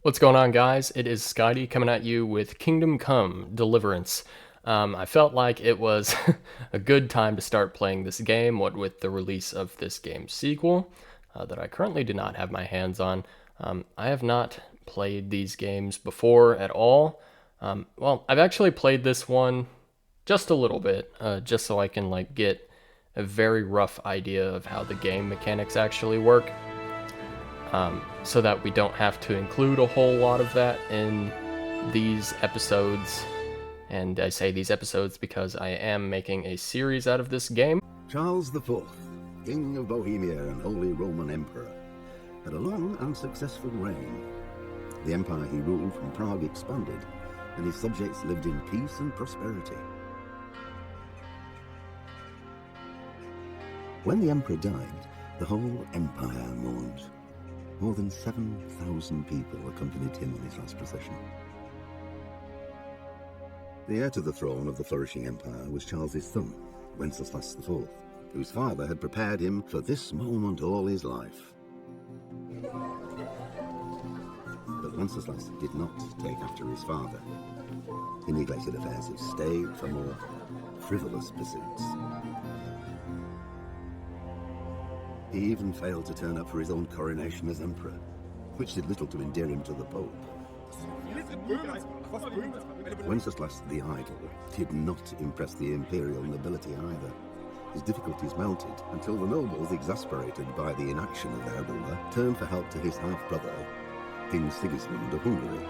What's going on, guys? It is SkyDee coming at you with Kingdom Come: Deliverance. I felt like it was a good time to start playing this game, what with the release of this game's sequel that I currently do not have my hands on. I have not played these games before at all. Well, I've actually played this one just a little bit, just so I can get a very rough idea of how the game mechanics actually work. So that we don't have to include a whole lot of that in these episodes. And I say these episodes because I am making a series out of this game. Charles IV, King of Bohemia and Holy Roman Emperor, had a long, unsuccessful reign. The empire he ruled from Prague expanded, and his subjects lived in peace and prosperity. When the emperor died, the whole empire mourned. More than 7,000 people accompanied him on his last procession. The heir to the throne of the flourishing empire was Charles's son, Wenceslas IV, whose father had prepared him for this moment all his life. But Wenceslas did not take after his father. He neglected affairs of state for more frivolous pursuits. He even failed to turn up for his own coronation as emperor, which did little to endear him to the Pope. Wenceslas the Idle did not impress the imperial nobility either. His difficulties mounted until the nobles, exasperated by the inaction of their ruler, turned for help to his half-brother, King Sigismund of Hungary.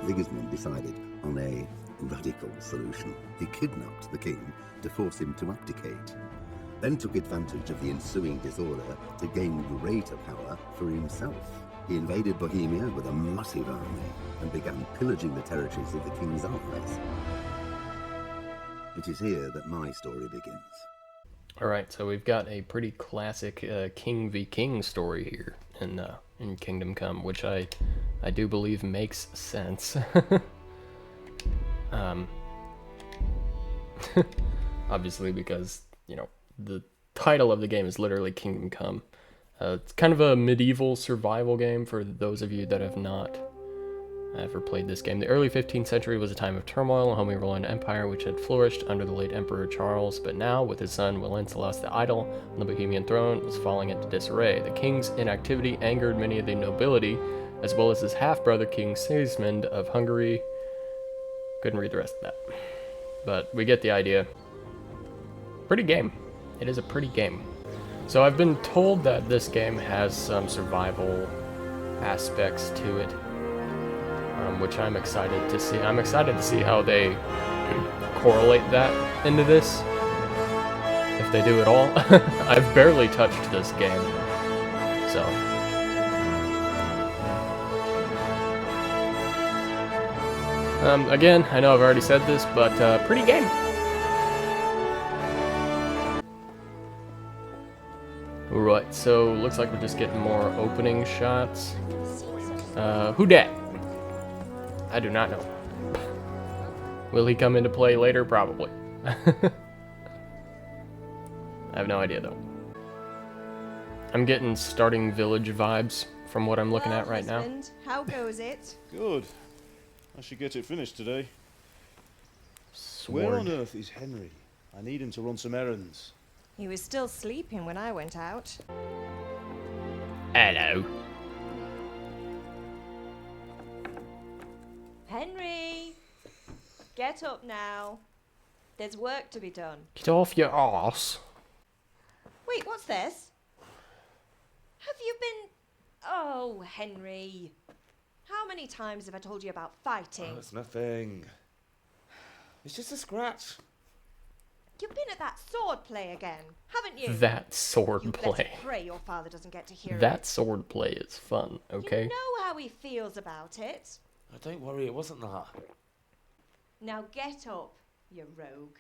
Sigismund decided on a radical solution. He kidnapped the king to force him to abdicate, then took advantage of the ensuing disorder to gain greater power for himself. He invaded Bohemia with a massive army and began pillaging the territories of the king's allies. It is here that my story begins. Alright, so we've got a pretty classic King v. King story here in Kingdom Come, which I do believe makes sense. Obviously because, the title of the game is literally Kingdom Come. It's kind of a medieval survival game for those of you that have not ever played this game. The early 15th century was a time of turmoil, a homely Roman Empire which had flourished under the late Emperor Charles, but now, with his son Wenceslas the Idle on the Bohemian throne, was falling into disarray. The king's inactivity angered many of the nobility, as well as his half-brother King Sigismund of Hungary. Couldn't read the rest of that, but we get the idea. Pretty game. It is a pretty game. So I've been told that this game has some survival aspects to it, which I'm excited to see. I'm excited to see how they correlate that into this, if they do at all. I've barely touched this game, so. Again, I know I've already said this, but pretty game. Right, so looks like we're just getting more opening shots. Who dat? I do not know. Will he come into play later? Probably. I have no idea though. I'm getting starting village vibes from what I'm looking at right husband, now. How goes it? Good. I should get it finished today. Sword. Where on earth is Henry? I need him to run some errands. He was still sleeping when I went out. Hello. Henry! Get up now. There's work to be done. Get off your arse. Wait, what's this? Have you been... Oh, Henry. How many times have I told you about fighting? Oh, it's nothing. It's just a scratch. You've been at that sword play again, haven't you? That sword You play. better pray your father doesn't get to hear That it. sword play is fun, okay? You know how he feels about it. Oh, don't worry, it wasn't that. Now get up, you rogue.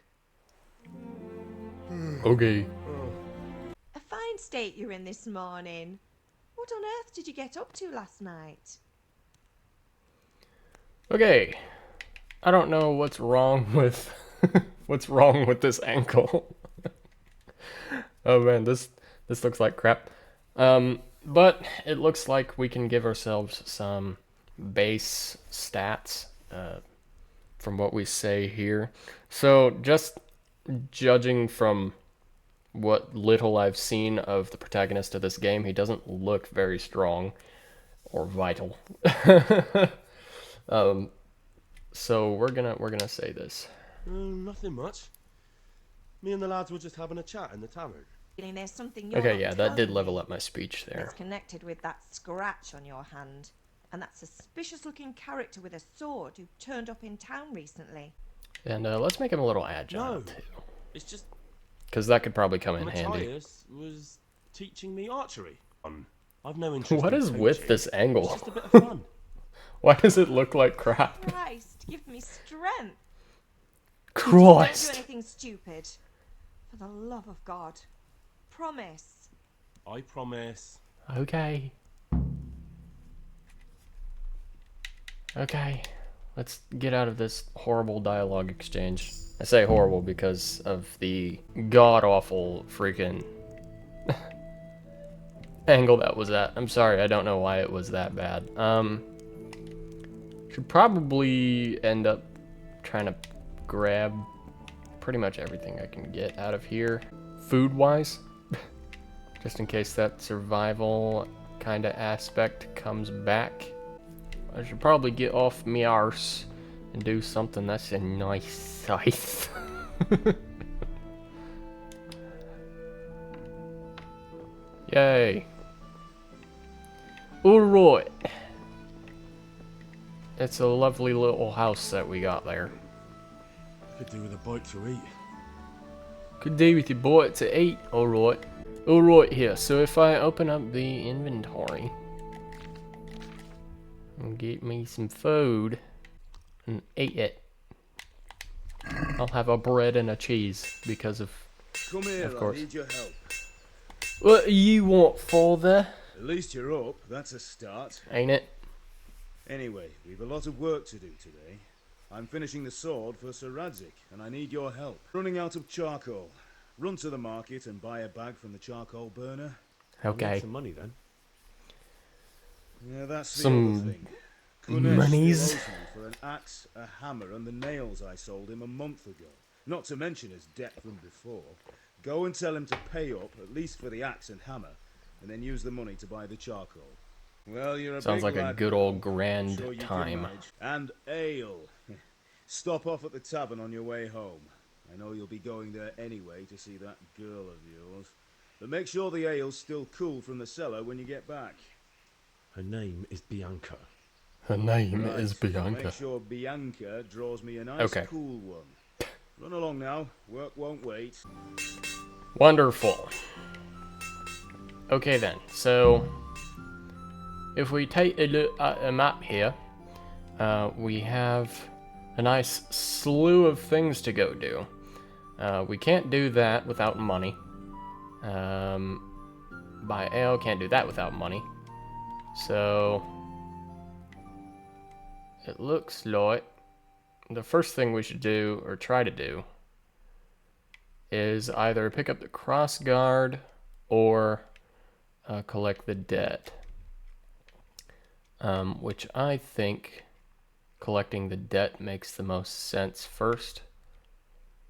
Okay. A fine state you're in this morning. What on earth did you get up to last night? Okay. I don't know what's wrong with what's wrong with this ankle. Oh man, this looks like crap. But it looks like we can give ourselves some base stats from what we say here. So just judging from what little I've seen of the protagonist of this game, he doesn't look very strong or vital. So we're gonna say this. Nothing much. Me and the lads were just having a chat in the tavern. Feeling there's something you're Okay, not yeah, that did telling level me up my speech there. that's connected with that scratch on your hand and that suspicious-looking character with a sword who turned up in town recently. And let's make him a little agile No. too, It's just because that could probably come in handy. Matthias was teaching me archery. I've no interest What in is with coaching. this It's angle? just a bit of fun. Why does it look like crap? Christ, give me strength. Christ! Don't do anything stupid. For the love of God. Promise. I promise. Okay. Okay. Let's get out of this horrible dialogue exchange. I say horrible because of the god-awful freaking angle that was at. I'm sorry, I don't know why it was that bad. Should probably end up trying to grab pretty much everything I can get out of here, food-wise, just in case that survival kind of aspect comes back. I should probably get off me arse and do something that's a nice size. Yay. Alright. It's a lovely little house that we got there. Could do with a bite to eat. Could do with your bite to eat. Alright. Alright here, so if I open up the inventory and get me some food and eat it, I'll have a bread and a cheese because of... Come here, Of course. I need your help. What you want, father? At least you're up, that's a start. Ain't it? Anyway, we've a lot of work to do today. I'm finishing the sword for Sir Radzik, and I need your help. Running out of charcoal. Run to the market and buy a bag from the charcoal burner. Need Okay. some money then. Yeah, that's the Some other thing. Kunesh monies. still owes me for an axe, a hammer, and the nails I sold him a month ago. Not to mention his debt from before. Go and tell him to pay up, at least for the axe and hammer, and then use the money to buy the charcoal. Well, you're a Sounds big like a lad good now. old I'm grand sure you can time. manage. And ale. Stop off at the tavern on your way home. I know you'll be going there anyway to see that girl of yours. But make sure the ale's still cool from the cellar when you get back. Her name is Bianca. Her name Right, is Bianca. Make sure Bianca draws me a nice Okay. cool one. Run along now. Work won't wait. Wonderful. Okay then, so if we take a look at a map here, we have a nice slew of things to go do. We can't do that without money. Buy ale, can't do that without money. So it looks like the first thing we should do, or try to do, is either pick up the cross guard or collect the debt. Which I think collecting the debt makes the most sense first.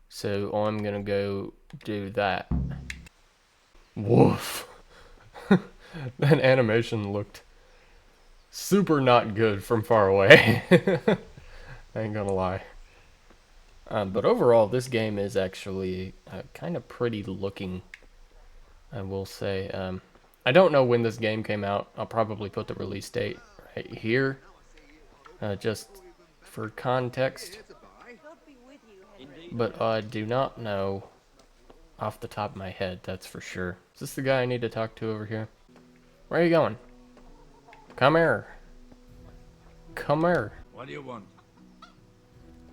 So I'm gonna go do that. Woof. That animation looked super not good from far away. I ain't gonna lie. But overall, this game is actually kind of pretty looking, I will say. I don't know when this game came out. I'll probably put the release date right here, just for context. But I do not know off the top of my head, that's for sure. Is this the guy I need to talk to over here? Where are you going? Come here. Come here. What do you want?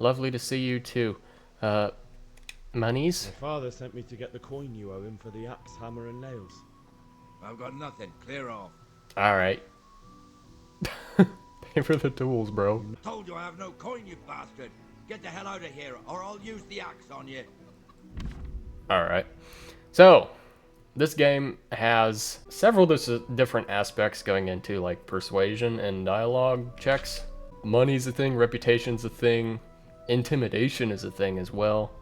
Lovely to see you too. Monies? My father sent me to get the coin you owe him for the axe, hammer, and nails. I've got nothing. Clear off. Alright. Pay for the tools, bro. Told you I have no coin, you bastard. Get the hell out of here, or I'll use the axe on you. Alright. So, this game has several different aspects going into, like persuasion and dialogue checks. Money's a thing, reputation's a thing, intimidation is a thing as well.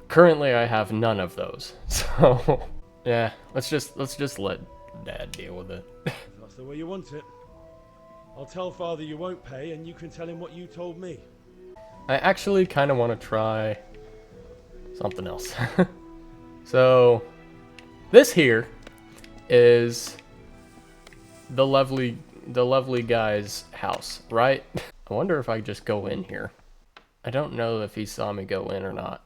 Currently, I have none of those, so yeah, let's just let Dad deal with it. If that's the way you want it. I'll tell Father you won't pay, and you can tell him what you told me. I actually kind of want to try something else. So, this here is the lovely guy's house, right? I wonder if I just go in here. I don't know if he saw me go in or not,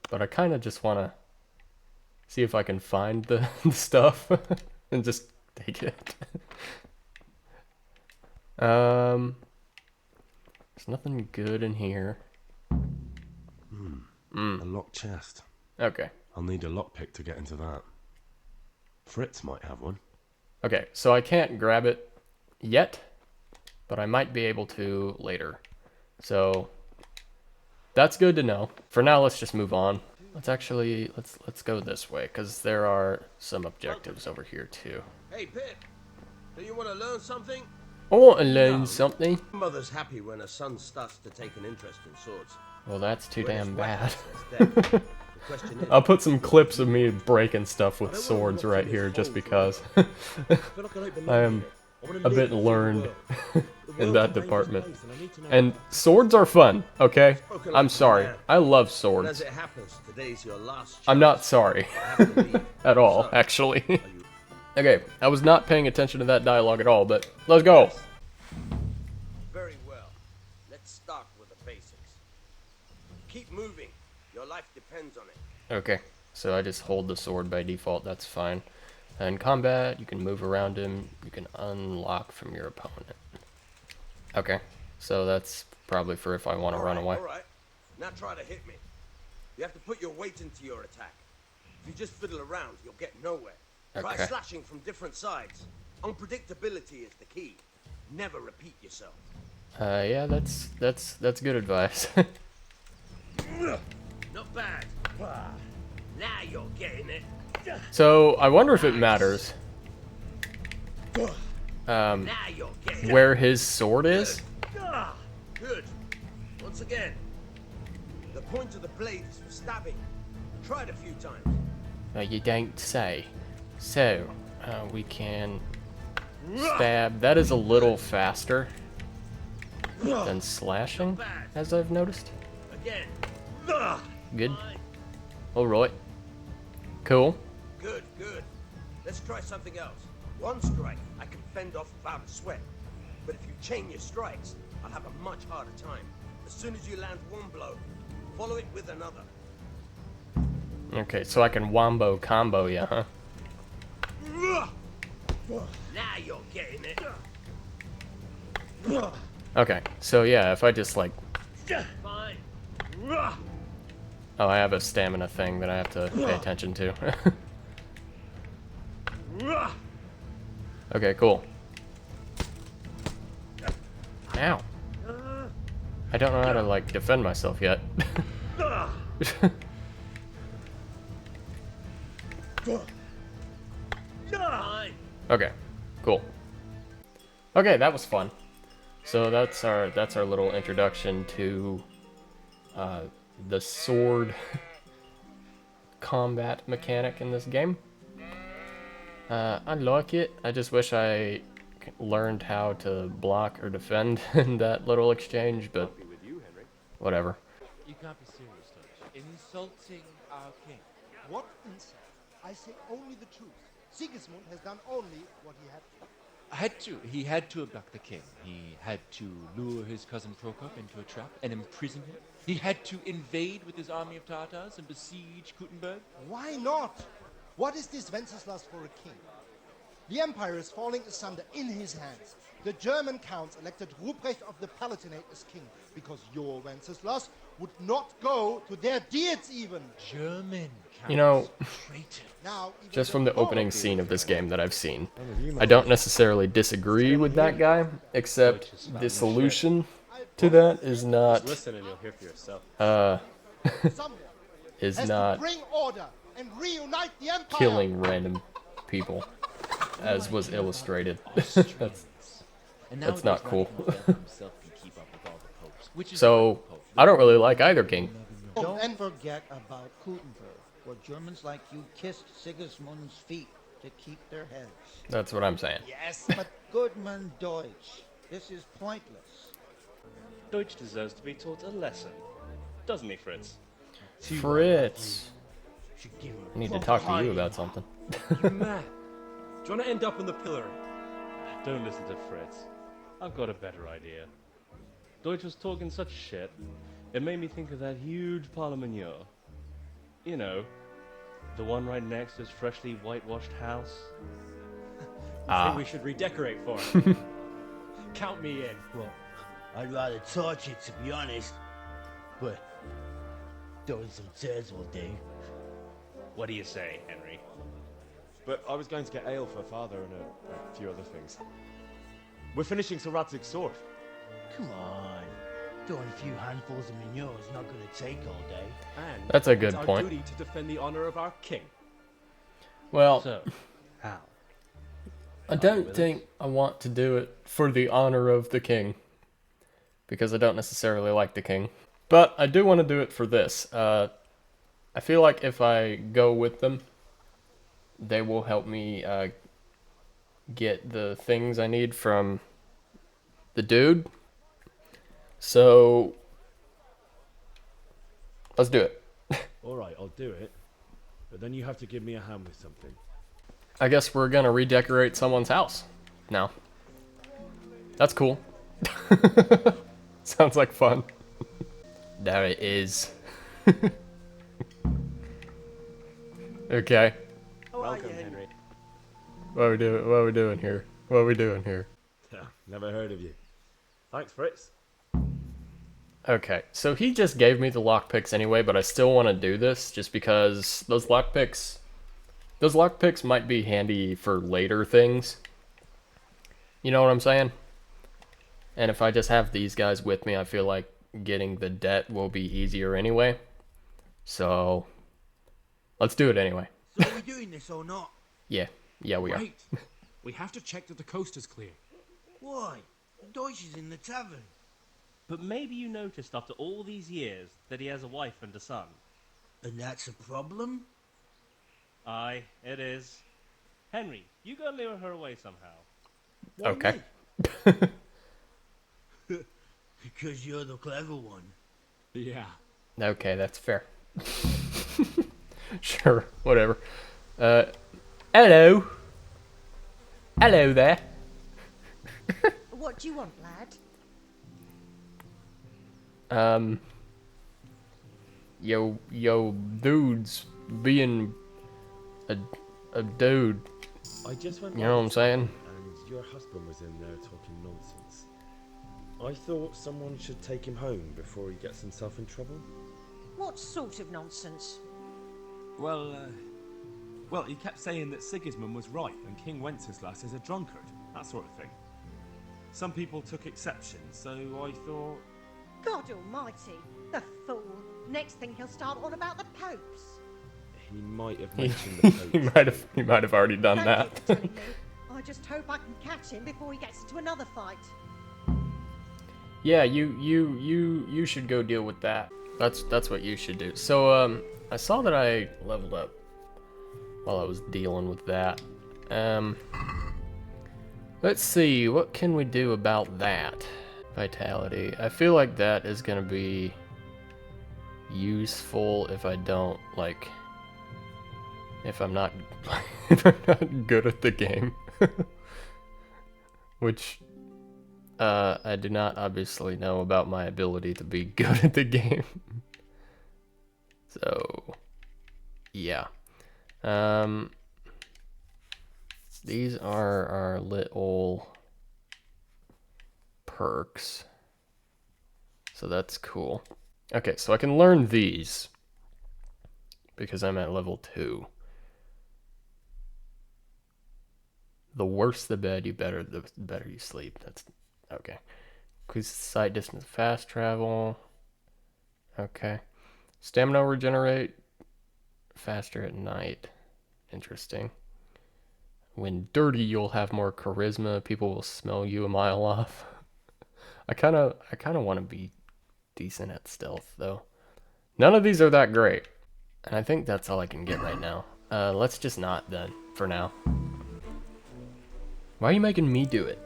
but I kind of just want to see if I can find the stuff and just take it. There's nothing good in here. A locked chest. Okay. I'll need a lockpick to get into that. Fritz might have one. Okay, so I can't grab it yet, but I might be able to later. So that's good to know. For now, let's just move on. Let's go this way, because there are some objectives over here too. Hey, Pip, do you want to learn something? I want to learn something. Mother's happy when her son starts to take an interest in swords. Well, that's too When damn it's bad. weapons, there's death. The question is, I'll put some clips of me breaking stuff with swords right here just because. I am a bit learned in that department. And swords are fun, okay? I'm sorry. I love as swords. it happens, today's your last I'm chance. not sorry I have to leave. at all, So, actually. are you- Okay, I was not paying attention to that dialogue at all, but let's go. Very well. Let's start with the basics. Keep moving. Your life depends on it. Okay, so I just hold the sword by default, that's fine. In combat, you can move around him, you can unlock from your opponent. Okay, so that's probably for if I want to run away. All right. Now try to hit me. You have to put your weight into your attack. If you just fiddle around, you'll get nowhere. Try Okay. slashing from different sides. Unpredictability is the key. Never repeat yourself. Yeah, that's good advice. Not bad. Now you're getting it. So, I wonder if it matters Now you're getting where his sword is? it. Good. Once again. The point of the blade is for stabbing. Try it a few times. You don't say. So, we can stab. That is a little faster than slashing, as I've noticed. Again. Good. Alright. Cool. Good, good. Let's try something else. One strike, I can fend off without a sweat. But if you chain your strikes, I'll have a much harder time. As soon as you land one blow, follow it with another. Okay, so I can wombo combo ya, huh? Now you're getting it. Okay, so yeah, if I just like... Fine. Oh, I have a stamina thing that I have to pay attention to. Okay, cool. Ow. I don't know how to, like, defend myself yet. Fine. Okay, cool. Okay, that was fun. So that's our little introduction to the sword combat mechanic in this game. I like it. I just wish I learned how to block or defend in that little exchange, but whatever. You can't be serious, don't you? Insulting our king. What insult? I say only the truth. Sigismund has done only what he had to. He had to abduct the king. He had to lure his cousin Prokop into a trap and imprison him. He had to invade with his army of Tartars and besiege Kuttenberg. Why not? What is this Wenceslas for a king? The empire is falling asunder in his hands. The German counts elected Ruprecht of the Palatinate as king because your Wenceslas would not go to their deeds even. German counts. You know, Traitor. Now, even just from the more opening of the- scene of this game that I've seen, I don't necessarily disagree with that guy, except the solution to that is not, Listen and you'll hear for yourself. someone is has not to bring order and reunite the Empire. killing random people, as was illustrated. That's not cool. So, I don't really like either king. Don't forget about Gutenberg, where Germans like you kissed Sigismund's feet to keep their heads. That's what I'm saying. Yes, but Goodman Deutsch, this is pointless. Deutsch deserves to be taught a lesson, doesn't he, Fritz? Fritz. I need to talk to you about something. You mad? Do you want to end up in the pillory? Don't listen to Fritz. I've got a better idea. Deutsch was talking such shit, it made me think of that huge Parlement. You know, the one right next to his freshly whitewashed house. I think we should redecorate for him. Count me in. Well, I'd rather torch it, to be honest. But throwing some turds will do. What do you say, Henry? But I was going to get ale for father and a few other things. We're finishing Sir Radzig's sword. Come on. Throwing a few handfuls of manure is not going to take all day. And that's a good it's our point. duty to defend the honor of our king. Well, So, how? I don't think I want to do it for the honor of the king, because I don't necessarily like the king. But I do want to do it for this. I feel like if I go with them, they will help me get the things I need from the dude. So, let's do it. Alright, I'll do it. But then you have to give me a hand with something. I guess we're gonna redecorate someone's house now. That's cool. Sounds like fun. There it is. Okay. Welcome, Henry. What are we doing here? What are we doing here? Never heard of you. Thanks, Fritz. Okay, so he just gave me the lockpicks anyway, but I still want to do this just because those lockpicks might be handy for later things. You know what I'm saying? And if I just have these guys with me, I feel like getting the debt will be easier anyway. So, let's do it anyway. So are we doing this or not? Yeah, we are. Wait, we have to check that the coast is clear. Why? Deutsch is in the tavern. But maybe you noticed after all these years that he has a wife and a son. And that's a problem? Aye, it is. Henry, you go lure her away somehow. Why Okay. me? Because you're the clever one. Yeah. Okay, that's fair. Sure, whatever. Hello. Hello there. What do you want, lad? Yo, dude's being a dude. I just went. You know what I'm saying? And your husband was in there talking nonsense. I thought someone should take him home before he gets himself in trouble. What sort of nonsense? Well, he kept saying that Sigismund was right and King Wenceslas is a drunkard, that sort of thing. Some people took exception, so I thought... God almighty, the fool. Next thing he'll start on about the popes. He might have mentioned the Pope. he might have already done Thank that. you for telling me. I just hope I can catch him before he gets into another fight. Yeah, you should go deal with that. That's what you should do. So I saw that I leveled up while I was dealing with that. Let's see, what can we do about that? Vitality. I feel like that is gonna be useful if I don't if I'm not good at the game. Which I do not obviously know about my ability to be good at the game. So yeah. These are our little perks. So that's cool. Okay, so I can learn these because I'm at level 2. The worse the bed, the better you sleep. That's okay. Increase sight distance, fast travel. Okay. Stamina regenerate faster at night. Interesting. When dirty, you'll have more charisma. People will smell you a mile off. I kind of want to be decent at stealth, though. None of these are that great. And I think that's all I can get right now. Let's just not, then, for now. Why are you making me do it?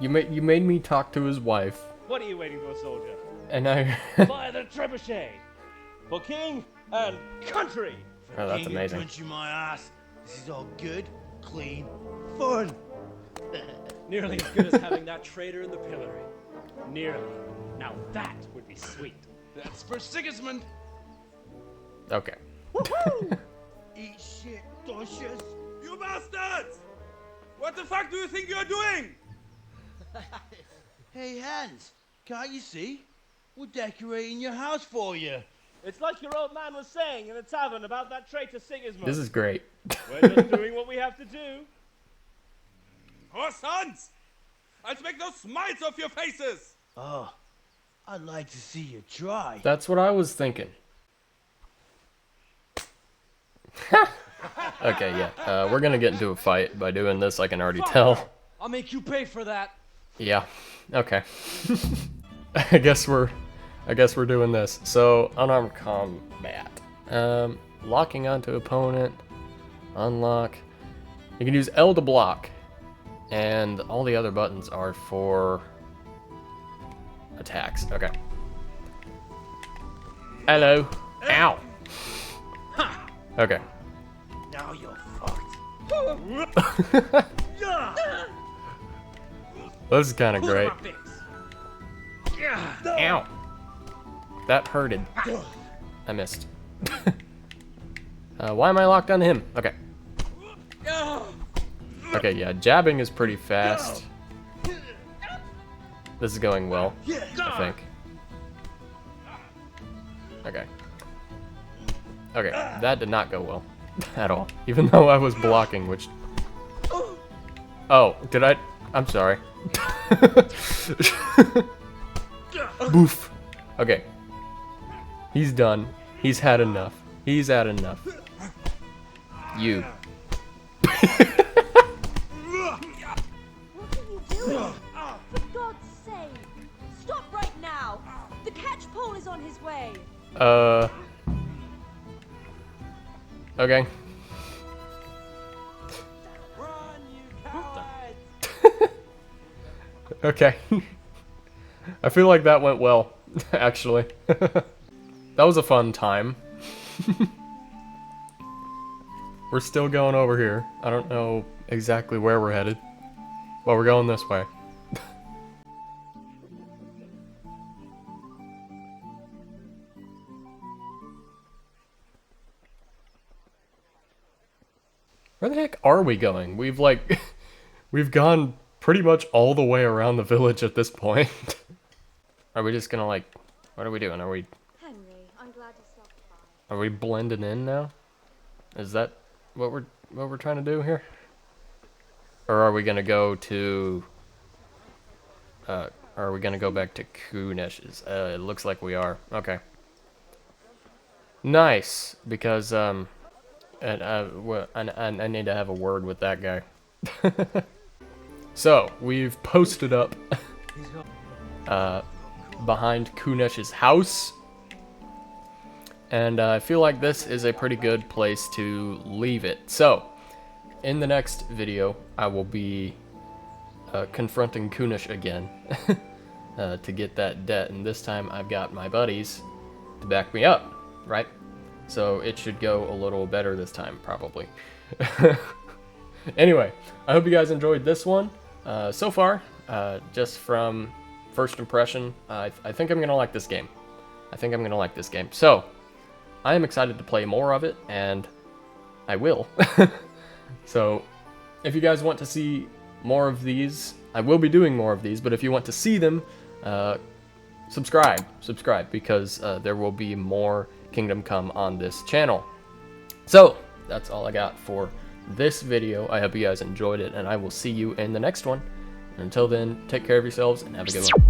You made me talk to his wife. What are you waiting for, soldier? And I... Fire the trebuchet! For king and country! Oh, that's King amazing. punching my ass. This is all good, clean, fun. Nearly as good as having that traitor in the pillory. Nearly. Now that would be sweet. That's for Sigismund. Okay. Eat shit, Docious. You bastards! What the fuck do you think you're doing? Hey, Hans, can't you see? We're decorating your house for you. It's like your old man was saying in the tavern about that traitor Sigismund. This is great. We're just doing what we have to do. Oh, sons! I'll make those smiles off your faces! Oh, I'd like to see you try. That's what I was thinking. Okay, yeah. We're gonna get into a fight by doing this, I can already tell. I'll make you pay for that. Yeah. Okay. I guess we're doing this. So, unarmed combat. Locking onto opponent. Unlock. You can use L to block. And all the other buttons are for attacks. Okay. Hello. Ow. Okay. Now you're fucked. This is kind of great. Ow. That hurted. I missed. Why am I locked on him? Okay. Okay, yeah, jabbing is pretty fast. This is going well, I think. Okay. Okay, that did not go well at all. Even though I was blocking, which... Oh, did I... I'm sorry. Boof. Okay. He's done. He's had enough. He's had enough. You. What are you doing? For God's sake! Stop right now! The catch pole is on his way! Okay. Run, you cowards! Okay. I feel like that went well, actually. That was a fun time. We're still going over here. I don't know exactly where we're headed. Well, we're going this way. Where the heck are we going? We've like... we've gone pretty much all the way around the village at this point. Are we just gonna like... What are we doing? Are we... Henry, I'm glad you stopped by. Are we blending in now? Is that what we're trying to do here? Or are we gonna go to... are we gonna go back to Kunesh's? It looks like we are. Okay. Nice, because I need to have a word with that guy. So, we've posted up behind Kunesh's house. And I feel like this is a pretty good place to leave it. So, in the next video, I will be confronting Kunesh again to get that debt. And this time I've got my buddies to back me up, right? So it should go a little better this time, probably. Anyway, I hope you guys enjoyed this one. So far, just from first impression, I think I'm going to like this game. I think I'm going to like this game. So, I am excited to play more of it, and I will. So, if you guys want to see more of these, I will be doing more of these, but if you want to see them, subscribe, because there will be more Kingdom Come on this channel. So, that's all I got for this video. I hope you guys enjoyed it, and I will see you in the next one. And until then, take care of yourselves, and have a good one.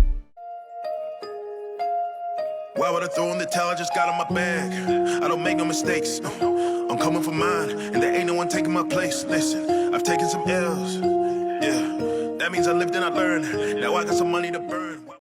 Why would I throw in the towel? I just got on my bag. I don't make no mistakes. No. I'm coming for mine, and there ain't no one taking my place. Listen, I've taken some L's. Yeah, that means I lived and I learned. Now I got some money to burn.